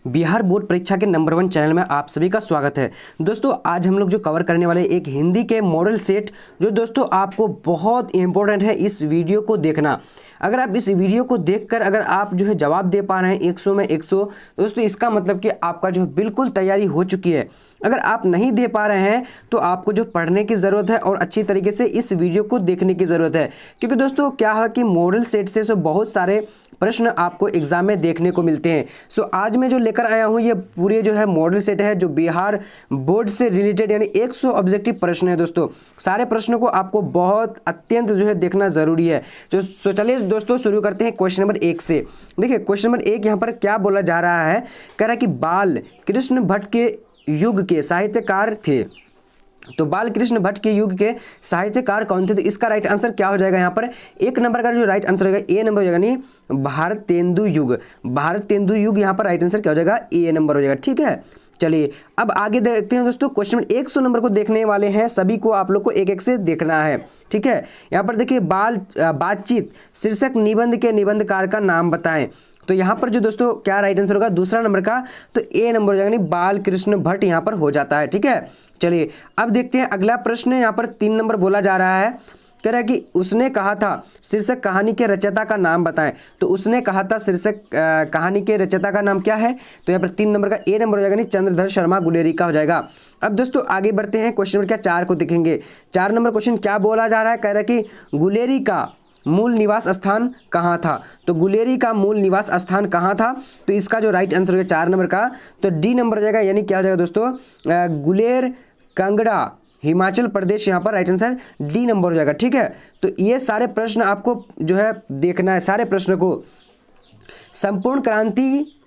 Bihar board परीक्षा के number 1 channel में आप सभी का स्वागत है। दोस्तों आज हम लोग जो कवर करने वाले एक हिंदी के मॉडल सेट जो दोस्तों आपको बहुत इंपॉर्टेंट है, इस वीडियो को देखना। अगर आप इस वीडियो को देखकर अगर आप जो है जवाब दे पा रहे हैं 100 में 100, दोस्तों इसका मतलब कि आपका जो बिल्कुल तैयारी हो चुकी है। अगर आप नहीं दे पा रहे हैं तो आपको जो पढ़ने की ज़रूरत है और अच्छी तरीके से इस वीडियो को देखने की ज़रूरत है, क्योंकि दोस्तों क्या है कि मॉडल सेट से बहुत सारे प्रश्न आपको एग्जाम में देखने को मिलते हैं। सो आज मैं जो लेकर आया हूं ये पूरे जो है मॉडल सेट है जो बिहार बोर्ड से रिलेटेड, यानी 100 ऑब्जेक्टिव प्रश्न है। दोस्तों सारे प्रश्नों को आपको बहुत अत्यंत जो है देखना ज़रूरी है। सो चलिए दोस्तों शुरू करते हैं क्वेश्चन नंबर 1 से। देखिए क्वेश्चन नंबर 1 यहाँ पर क्या बोला जा रहा है, कह रहा है कि बाल कृष्ण भट्ट के युग के साहित्यकार थे। तो बाल कृष्ण भट्ट के युग के साहित्यकार कौन थे? तो इसका राइट आंसर क्या हो जाएगा? यहाँ पर 1 नंबर का जो राइट आंसर होगा ए नंबर हो जाएगा, नहीं भारतेंदु युग। भारतेंदु युग यहाँ पर राइट आंसर क्या हो जाएगा? ए नंबर हो जाएगा। ठीक है, चलिए अब आगे देखते हैं दोस्तों। क्वेश्चन 100 नंबर को देखने वाले हैं, सभी को आप लोग को एक एक से देखना है। ठीक है, यहाँ पर देखिए बातचीत शीर्षक निबंध के निबंधकार का नाम बताएं। तो यहाँ पर जो दोस्तों क्या राइट आंसर होगा दूसरा नंबर का, तो ए नंबर हो जाएगा, नहीं बाल कृष्ण भट्ट यहाँ पर हो जाता है। ठीक है, चलिए अब देखते हैं अगला प्रश्न। यहाँ पर 3 नंबर बोला जा रहा है, कह रहा है कि उसने कहा था शीर्षक कहानी के रचयिता का नाम बताएं। तो उसने कहा था शीर्षक कहानी के रचयिता का नाम क्या है? तो यहाँ पर 3 नंबर का ए नंबर हो जाएगा, नहीं चंद्रधर शर्मा गुलेरी का हो जाएगा। अब दोस्तों आगे बढ़ते हैं, क्वेश्चन नंबर क्या 4 को देखेंगे। 4 नंबर क्वेश्चन क्या बोला जा रहा है, कह रहा है कि गुलेरी का मूल निवास स्थान कहाँ था? तो गुलेरी का मूल निवास स्थान कहाँ था? तो इसका जो राइट आंसर होगा 4 नंबर का, तो डी नंबर हो जाएगा, यानी क्या हो जाएगा दोस्तों गुलेर कांगड़ा हिमाचल प्रदेश, यहाँ पर राइट आंसर डी नंबर हो जाएगा। ठीक है, तो ये सारे प्रश्न आपको जो है देखना है, सारे प्रश्न को। संपूर्ण क्रांति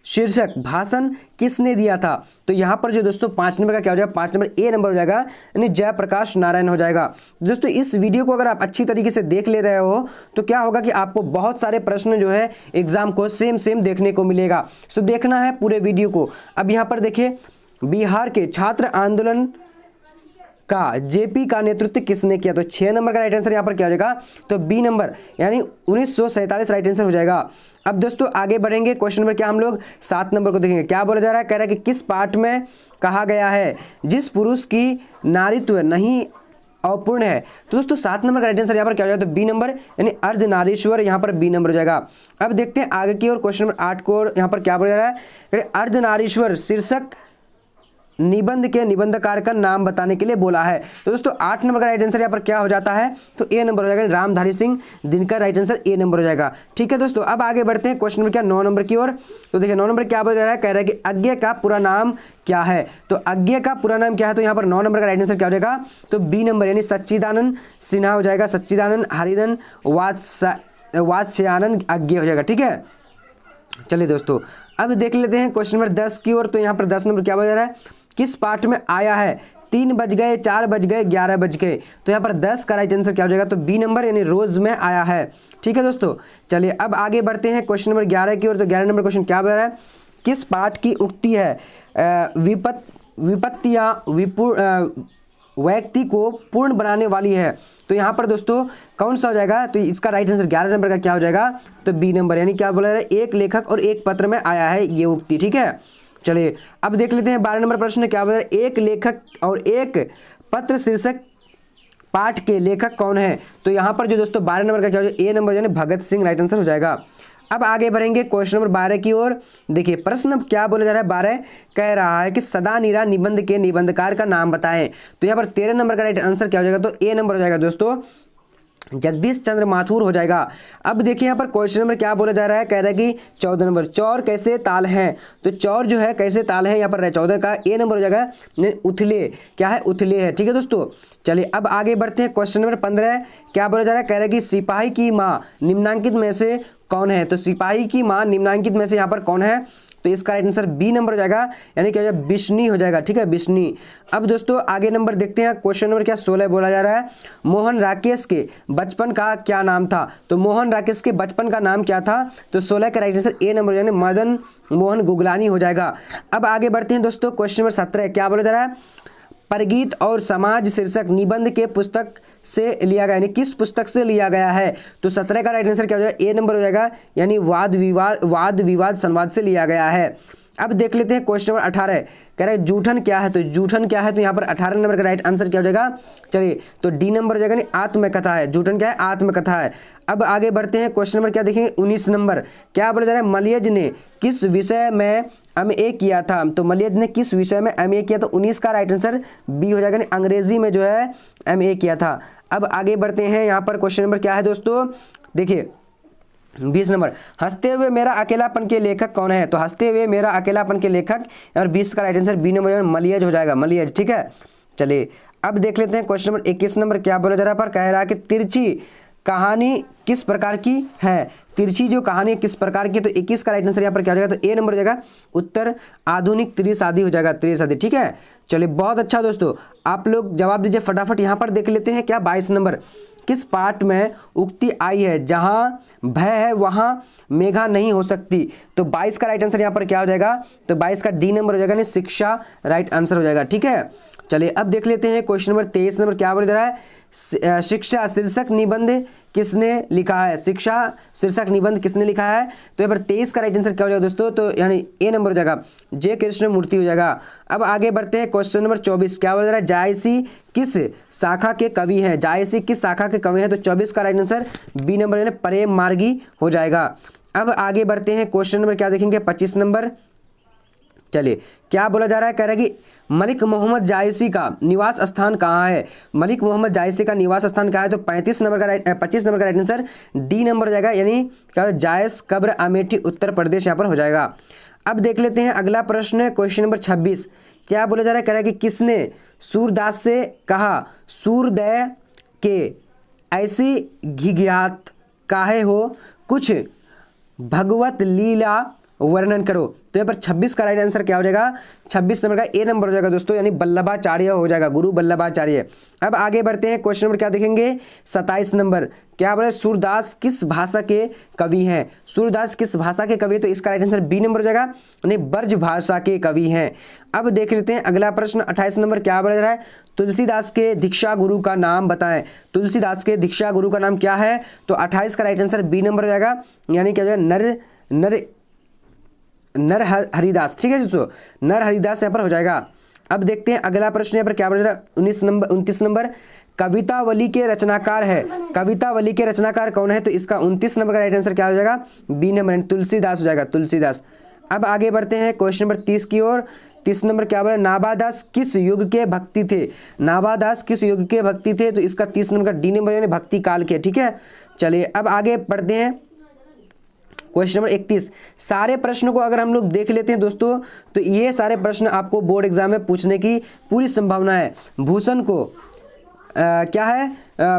शीर्षक भाषण किसने दिया था? तो यहाँ पर जो दोस्तों 5 नंबर का क्या हो जाएगा? 5 नंबर ए नंबर हो जाएगा, यानी जयप्रकाश नारायण हो जाएगा। दोस्तों इस वीडियो को अगर आप अच्छी तरीके से देख ले रहे हो तो क्या होगा कि आपको बहुत सारे प्रश्न जो है एग्जाम को सेम देखने को मिलेगा। सो देखना है पूरे वीडियो को। अब यहाँ पर देखिए बिहार के छात्र आंदोलन का जेपी का नेतृत्व किसने किया? तो 6 नंबर का राइट आंसर यहाँ पर क्या हो जाएगा? तो बी नंबर, यानी 1947 राइट आंसर हो जाएगा। अब दोस्तों आगे बढ़ेंगे, क्वेश्चन नंबर क्या हम लोग 7 नंबर को देखेंगे। क्या बोला जा रहा है, कह रहा है कि किस पाठ में कहा गया है जिस पुरुष की नारीत्व नहीं अपूर्ण है? तो दोस्तों 7 नंबर का राइट आंसर यहाँ पर क्या हो जाएगा? तो बी नंबर, यानी अर्धनारीश्वर, यहाँ पर बी नंबर हो जाएगा। अब देखते हैं आगे की ओर, क्वेश्चन नंबर 8 को, यहाँ पर क्या बोला जा रहा है, अर्धनारीश्वर शीर्षक निबंध के निबंधकार का नाम बताने के लिए बोला है। तो दोस्तों 8 नंबर का राइट आंसर यहाँ पर क्या हो जाता है? तो ए नंबर हो जाएगा, Ramdhari Singh Dinkar, right answer A number हो जाएगा। ठीक है दोस्तों, अब आगे बढ़ते हैं क्वेश्चन नंबर क्या 9 नंबर की ओर। तो देखिए 9 नंबर क्या बोला जा रहा है, कह रहा है कि अज्ञे का पूरा नाम क्या है? तो अज्ञे का पूरा नाम क्या है? तो यहाँ पर 9 नंबर का राइट आंसर क्या हो जाएगा? तो बी नंबर, यानी सच्चिदानंद सिन्हा हो जाएगा। सच्चिदानंद हरिदन वात्स्यानंद अज्ञे हो जाएगा। ठीक है, चलिए दोस्तों अब देख लेते हैं क्वेश्चन नंबर 10 की ओर। तो यहाँ पर 10 नंबर क्या बोला जा रहा है, किस पाठ में आया है 3 बज गए, 4 बज गए, 11 बज गए? तो यहाँ पर 10 का राइट आंसर क्या हो जाएगा? तो बी नंबर, यानी रोज में आया है। ठीक है दोस्तों, चलिए अब आगे बढ़ते हैं क्वेश्चन नंबर 11 की ओर। तो 11 नंबर क्वेश्चन क्या बोल रहा है, किस पाठ की उक्ति है विपत्तियाँ व्यक्ति को पूर्ण बनाने वाली है? तो यहाँ पर दोस्तों कौन सा हो जाएगा? तो इसका राइट आंसर 11 नंबर का क्या हो जाएगा? तो बी नंबर, यानी क्या बोला जा रहा है, एक लेखक और एक पत्र में आया है ये उक्ति। ठीक है, चलिए अब देख लेते हैं 12 नंबर प्रश्न क्या बोला, एक लेखक और एक पत्र शीर्षक पाठ के लेखक कौन है? तो यहाँ पर जो दोस्तों 12 नंबर का क्या हो जाएगा? ए नंबर, यानी भगत सिंह, राइट आंसर हो जाएगा। अब आगे बढ़ेंगे क्वेश्चन नंबर 12 की ओर। देखिए प्रश्न क्या बोला जा रहा है, 12 कह रहा है कि सदा नीरा निबंध के निबंधकार का नाम बताएं। तो यहाँ पर 13 नंबर का राइट आंसर क्या हो जाएगा? तो ए नंबर हो जाएगा दोस्तों, जगदीश चंद्र माथुर हो जाएगा। अब देखिए यहाँ पर क्वेश्चन नंबर क्या बोला जा रहा है, कह रहा है कि 14 नंबर चौर कैसे ताल हैं? तो चौर जो है कैसे ताल है, यहाँ पर 14 का ए नंबर हो जाएगा, उथले, क्या है? उथले है। ठीक है दोस्तों, चलिए अब आगे बढ़ते हैं क्वेश्चन नंबर 15 क्या बोला जा रहा है, कह रहा है कि सिपाही की माँ निम्नांकित में से कौन है? तो सिपाही की माँ निम्नांकित में से यहाँ पर कौन है? तो इसका राइट आंसर बी नंबर हो जाएगा, यानी क्या हो जाएगा? बिश्नी हो जाएगा। ठीक है, बिश्नी। अब दोस्तों आगे नंबर देखते हैं, क्वेश्चन नंबर क्या 16 बोला जा रहा है, मोहन राकेश के बचपन का क्या नाम था? तो मोहन राकेश के बचपन का नाम क्या था? तो 16 का राइट आंसर ए नंबर, यानी मदन मोहन गुगलानी हो जाएगा। अब आगे बढ़ते हैं दोस्तों, क्वेश्चन नंबर 17 क्या बोला जा रहा है, परगीत और समाज शीर्षक निबंध के पुस्तक से लिया गया, यानी किस पुस्तक से लिया गया है? तो 17 का राइट आंसर क्या हो जाएगा? ए नंबर हो जाएगा, यानी वाद विवाद संवाद से लिया गया है। अब देख लेते हैं क्वेश्चन नंबर 18, कह रहे हैं जूठन क्या है? तो जूठन क्या है? तो यहाँ पर 18 नंबर का राइट आंसर क्या हो जाएगा? चलिए, तो डी नंबर हो जाएगा, नहीं आत्मकथा है। जूठन क्या है? आत्मकथा है। अब आगे बढ़ते हैं, क्वेश्चन नंबर क्या देखेंगे? 19 नंबर, क्या बोला जा रहा है? मलियज ने किस विषय में MA किया था? तो मलियज ने किस विषय में MA किया? तो 19 का राइट आंसर बी हो जाएगा, अंग्रेजी में जो है MA किया था। अब आगे बढ़ते हैं, यहाँ पर क्वेश्चन नंबर क्या है दोस्तों? देखिए 20 नंबर, हंसते हुए मेरा अकेलापन के लेखक कौन है? तो हंसते हुए मेरा अकेलापन के लेखक, और 20 का right answer B number Malayaj हो जाएगा, मलियज। ठीक है, चलिए अब देख लेते हैं क्वेश्चन नंबर 21 नंबर, क्या बोला जा रहा है? पर कह रहा है कि तिरछी कहानी किस प्रकार की है? तिरछी जो कहानी किस प्रकार की? तो 21 का राइट आंसर यहाँ पर क्या हो जाएगा? तो ए नंबर हो जाएगा, उत्तर आधुनिक त्रिशादी हो जाएगा, त्रिशादी। ठीक है, चलिए बहुत अच्छा दोस्तों, आप लोग जवाब दीजिए फटाफट। यहाँ पर देख लेते हैं क्या 22 नंबर, किस पाठ में उक्ति आई है जहाँ भय है वहाँ मेघा नहीं हो सकती? तो 22 का राइट आंसर यहाँ पर क्या हो जाएगा? तो 22 का डी नंबर हो जाएगा, नहीं शिक्षा राइट आंसर हो जाएगा। ठीक है, चलिए अब देख लेते हैं क्वेश्चन नंबर 23 नंबर, क्या बोल रहा है? शिक्षा शीर्षक निबंध किसने लिखा है? शिक्षा शीर्षक निबंध किसने लिखा है? तो यहाँ पर 23 का राइट आंसर क्या हो जाएगा दोस्तों? तो यानी ए नंबर हो जाएगा, जे कृष्णमूर्ति हो जाएगा। अब आगे बढ़ते हैं, क्वेश्चन नंबर 24, क्या बोल रहा है? जायसी किस शाखा के कवि हैं? जायसी किस शाखा के कवि हैं? तो 24 का राइट आंसर बी नंबर यानी प्रेम मार्गी हो जाएगा। अब आगे बढ़ते हैं, क्वेश्चन नंबर क्या देखेंगे? 25 नंबर, चलिए क्या बोला जा रहा है? कह रहा है कि मलिक मोहम्मद जायसी का निवास स्थान कहाँ है? मलिक मोहम्मद जायसी का निवास स्थान कहाँ है? तो 25 नंबर का राइट आंसर डी नंबर हो जाएगा, यानी क्या? जायस कब्र अमेठी उत्तर प्रदेश यहाँ पर हो जाएगा। अब देख लेते हैं अगला प्रश्न, क्वेश्चन नंबर 26, क्या बोला जा रहा है? कह रहा है कि किसने सूरदास से कहा सूर्योदय के ऐसी घिघियात काहे हो, कुछ भगवत लीला वर्णन करो? तो यहाँ पर 26 का राइट आंसर क्या हो जाएगा? 26 नंबर का ए नंबर हो जाएगा दोस्तों, यानी वल्लभाचार्य हो जाएगा, गुरु वल्लभाचार्य। अब आगे बढ़ते हैं, क्वेश्चन नंबर क्या देखेंगे? 27 नंबर, क्या बोले? सूरदास किस भाषा के कवि हैं? सूरदास किस भाषा के कवि? तो इसका राइट आंसर बी नंबर हो जाएगा, यानी ब्रज भाषा के कवि हैं। अब देख लेते हैं अगला प्रश्न 28 नंबर, क्या बोला जा रहा है? तुलसीदास के दीक्षा गुरु का नाम बताएं। तुलसीदास के दीक्षा गुरु का नाम क्या है? तो 28 का राइट आंसर बी नंबर हो जाएगा, यानी क्या हो जाएगा? नर हरिदास। ठीक है दोस्तों, नर हरिदास यहाँ पर हो जाएगा। अब देखते हैं अगला प्रश्न, यहाँ पर क्या बोला जा रहा है? 29 नंबर, कवितावली के रचनाकार है। कवितावली के रचनाकार कौन है? तो इसका 29 नंबर का राइट आंसर क्या हो जाएगा? बी नंबर, तुलसीदास हो जाएगा, तुलसीदास। अब आगे बढ़ते हैं क्वेश्चन नंबर 30 की ओर। 30 नंबर क्या बोला? नाभादास किस युग के भक्ति थे? नाभादास किस युग के भक्ति थे? तो इसका 30 नंबर का डी नंबर यानी भक्ति काल के। ठीक है, चलिए अब आगे बढ़ते हैं, क्वेश्चन नंबर 31। सारे प्रश्नों को अगर हम लोग देख लेते हैं दोस्तों, तो ये सारे प्रश्न आपको बोर्ड एग्जाम में पूछने की पूरी संभावना है। भूषण को क्या है?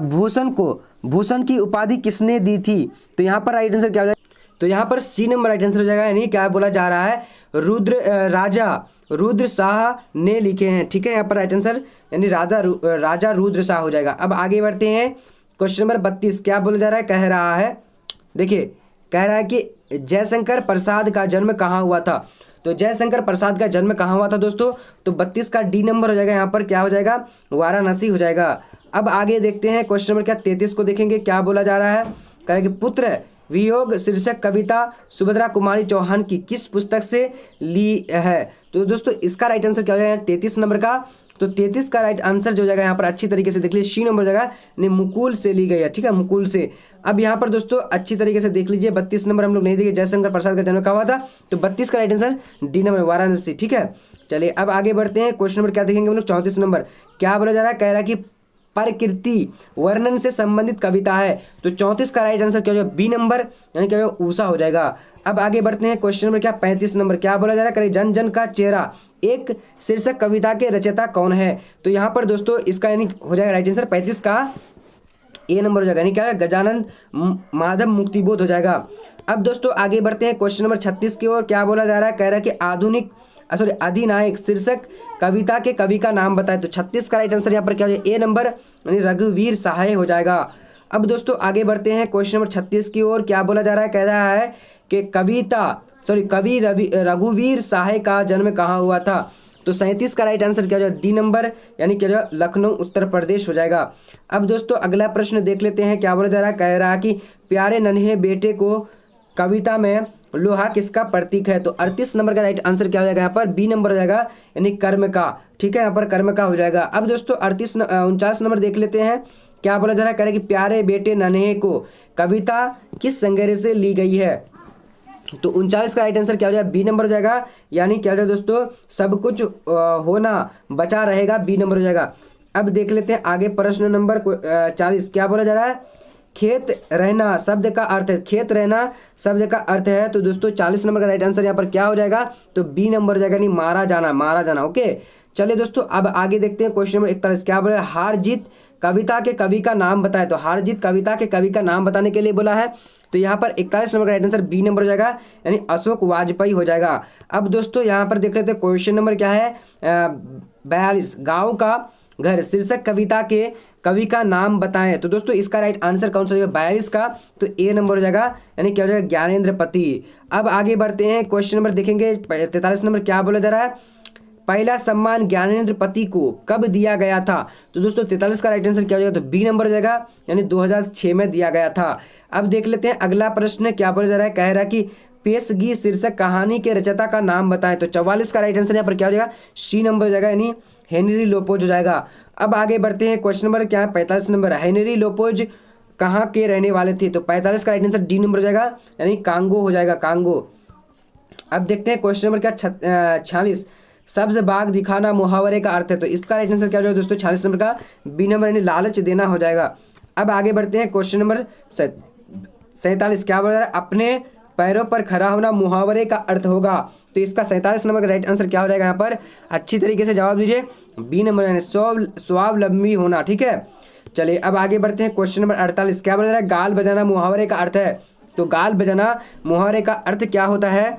भूषण की उपाधि किसने दी थी? तो यहाँ पर राइट आंसर क्या हो जाएगा? तो यहाँ पर सी नंबर राइट आंसर हो जाएगा, यानी क्या बोला जा रहा है? राजा रुद्र शाह ने लिखे हैं। ठीक है, यहाँ पर राइट आंसर यानी राजा रुद्र शाह हो जाएगा। अब आगे बढ़ते हैं, क्वेश्चन नंबर 32, क्या बोला जा रहा है? कह रहा है, देखिए कह रहा है कि जयशंकर प्रसाद का जन्म कहाँ हुआ था? तो जयशंकर प्रसाद का जन्म कहाँ हुआ था दोस्तों? तो 32 का डी नंबर हो जाएगा, यहाँ पर क्या हो जाएगा? वाराणसी हो जाएगा। अब आगे देखते हैं, क्वेश्चन नंबर क्या 33 को देखेंगे, क्या बोला जा रहा है? कह रहा है कि पुत्र वियोग शीर्षक कविता सुभद्रा कुमारी चौहान की किस पुस्तक से ली है? तो दोस्तों इसका राइट आंसर क्या हो जाएगा? 33 नंबर का। तो 33 का राइट आंसर जो हो जाएगा यहाँ पर अच्छी तरीके से देख लीजिए, सी नंबर हो जाएगा, यानी मुकुल से ली गई है। ठीक है, मुकुल से। अब यहाँ पर दोस्तों अच्छी तरीके से देख लीजिए, 32 नंबर हम लोग नहीं देखे, जयशंकर प्रसाद का जन्म कहाँ हुआ था? तो 32 का right answer D number, Varanasi. ठीक है, चलिए अब आगे बढ़ते हैं, क्वेश्चन नंबर क्या देखेंगे हम लोग? 34 नंबर, क्या बोला जा रहा है? कह रहा है कि प्रकृति वर्णन से संबंधित कविता है। तो 34 का राइट आंसर क्या हो जाएगा? बी नंबर, यानी क्या होगा? उषा हो जाएगा। अब आगे बढ़ते हैं, क्वेश्चन नंबर क्या 35 नंबर, क्या बोला जा रहा है? जन जन का चेहरा एक शीर्षक कविता के रचयिता कौन है? तो यहाँ पर दोस्तों इसका यानी हो जाएगा राइट आंसर 35 का ए नंबर हो जाएगा, यानी क्या है? गजानन माधव मुक्तिबोध हो जाएगा। अब दोस्तों आगे बढ़ते हैं, क्वेश्चन नंबर 36 की ओर। क्या बोला जा रहा है? कह रहा है कि अधिनायक शीर्षक कविता के कवि का नाम बताए। तो 36 का राइट आंसर यहाँ पर क्या हो जाएगा? ए नंबर, यानी रघुवीर सहाय हो जाएगा। अब दोस्तों आगे बढ़ते हैं, क्वेश्चन नंबर 36 की ओर। क्या बोला जा रहा है? कह रहा है कि कवि रघुवीर सहाय का जन्म कहाँ हुआ था? तो 37 का राइट आंसर क्या हो जाएगा, डी नंबर, यानी क्या हो जाएगा, लखनऊ उत्तर प्रदेश हो जाएगा। अब दोस्तों अगला प्रश्न देख लेते हैं, क्या बोला जा रहा है, कह रहा है कि प्यारे नन्हे बेटे को कविता में लोहा किसका प्रतीक है। तो 38 नंबर का राइट आंसर क्या हो जाएगा यहाँ पर, बी नंबर हो जाएगा, यानी कर्म का। ठीक है, यहाँ पर कर्म का हो जाएगा। अब दोस्तों 49 नंबर देख लेते हैं, क्या बोला जा रहा है, कह रहा है कि प्यारे बेटे नन्हे को कविता किस संग्रह से ली गई है। तो 39 का राइट आंसर क्या हो जाएगा, बी नंबर हो जाएगा, यानी क्या हो जाएगा दोस्तों, सब कुछ होना बचा रहेगा, बी नंबर हो जाएगा। अब देख लेते हैं आगे प्रश्न नंबर 40, क्या बोला जा रहा है, खेत रहना शब्द का अर्थ है, खेत रहना शब्द का अर्थ है। तो दोस्तों 40 नंबर का राइट आंसर यहाँ पर क्या हो जाएगा, तो बी नंबर हो जाएगा, यानी मारा जाना, मारा जाना। ओके, चलिए दोस्तों अब आगे देखते हैं क्वेश्चन नंबर 41, क्या बोला, हार जीत कविता के कवि का नाम बताए। तो हार जीत कविता के कवि का नाम बताने के लिए बोला है। तो यहाँ पर 41 नंबर का राइट आंसर बी नंबर हो जाएगा, यानी अशोक वाजपेयी हो जाएगा। अब दोस्तों यहाँ पर देख लेते हैं क्वेश्चन नंबर क्या है, 42, गाँव का घर शीर्षक कविता के कवि का नाम बताएं। तो दोस्तों इसका राइट आंसर कौन सा है, 42 का, तो ए नंबर हो जाएगा, यानी क्या हो जाएगा, ज्ञानेंद्र पति। अब आगे बढ़ते हैं, क्वेश्चन नंबर देखेंगे 43 नंबर, क्या बोला जा रहा है, पहला सम्मान ज्ञानेंद्र पति को कब दिया गया था। तो दोस्तों 43 का राइट आंसर क्या हो जाएगा, तो बी नंबर हो जाएगा, यानी 2006 में दिया गया था। अब देख लेते हैं अगला प्रश्न, क्या बोला जा रहा है, कह रहा है कि पेशगी शीर्षक कहानी के रचयिता का नाम बताएं। तो 44 का राइट आंसर यहाँ पर क्या हो जाएगा, सी नंबर हो जाएगा, यानी हेनरी लोपोज हो जाएगा। अब आगे बढ़ते हैं, क्वेश्चन नंबर क्या है, 45 नंबर, हेनरी लोपोज कहाँ के रहने वाले थे। तो 45 का राइट आंसर डी नंबर हो जाएगा, यानी कांगो हो जाएगा, कांगो। अब देखते हैं क्वेश्चन नंबर क्या 46, सब्ज बाग दिखाना मुहावरे का अर्थ है। तो इसका राइट आंसर क्या हो जाएगा दोस्तों, 46 नंबर का बी नंबर, यानी लालच देना हो जाएगा। अब आगे बढ़ते हैं, क्वेश्चन नंबर 47, क्या बोल रहा है, अपने पैरों पर खड़ा होना मुहावरे का अर्थ होगा। तो इसका 47 नंबर का राइट आंसर क्या हो जाएगा, यहाँ पर अच्छी तरीके से जवाब दीजिए, बी नंबर, यानी स्वावलंबी होना। ठीक है, चलिए अब आगे बढ़ते हैं, क्वेश्चन नंबर 48, क्या बोल रहा है, गाल बजाना मुहावरे का अर्थ है। तो गाल बजाना मुहावरे का अर्थ क्या होता है।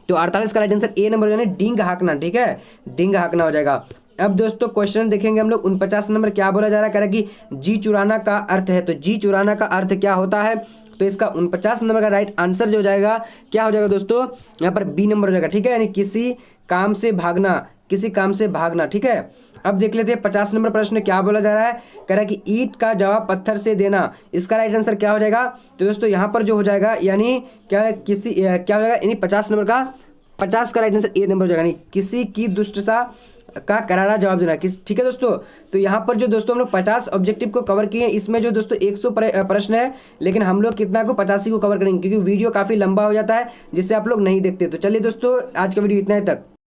तो 48 का राइट आंसर ए नंबर, यानी डींग हाँकना। ठीक है, डींग हाँकना हो जाएगा। अब दोस्तों क्वेश्चन देखेंगे हम लोग 49 नंबर, क्या बोला जा रहा है, कह रहा है कि जी चुराना का अर्थ है। तो जी चुराना का अर्थ क्या होता है। तो इसका 49 नंबर का राइट आंसर जो हो जाएगा, क्या हो जाएगा दोस्तों, यहाँ पर बी नंबर हो जाएगा। ठीक है, यानी किसी काम से भागना, किसी काम से भागना। ठीक है, अब देख लेते हैं 50 नंबर प्रश्न, क्या बोला जा रहा है, कह रहा है कि ईंट का जवाब पत्थर से देना। इसका राइट आंसर क्या हो जाएगा। तो दोस्तों यहाँ पर जो हो जाएगा, यानी क्या क्या हो जाएगा, यानी 50 नंबर का 50 का राइट आंसर ए नंबर हो जाएगा, यानी किसी की दुष्टता का करारा जवाब देना। ठीक है दोस्तों, तो यहाँ पर जो दोस्तों हम लोग 50 ऑब्जेक्टिव को कवर किए हैं, इसमें जो दोस्तों 100 प्रश्न है, लेकिन हम लोग कितना को 85 को कवर करेंगे, क्योंकि वीडियो काफ़ी लंबा हो जाता है जिससे आप लोग नहीं देखते। तो चलिए दोस्तों आज का वीडियो इतना ही तक।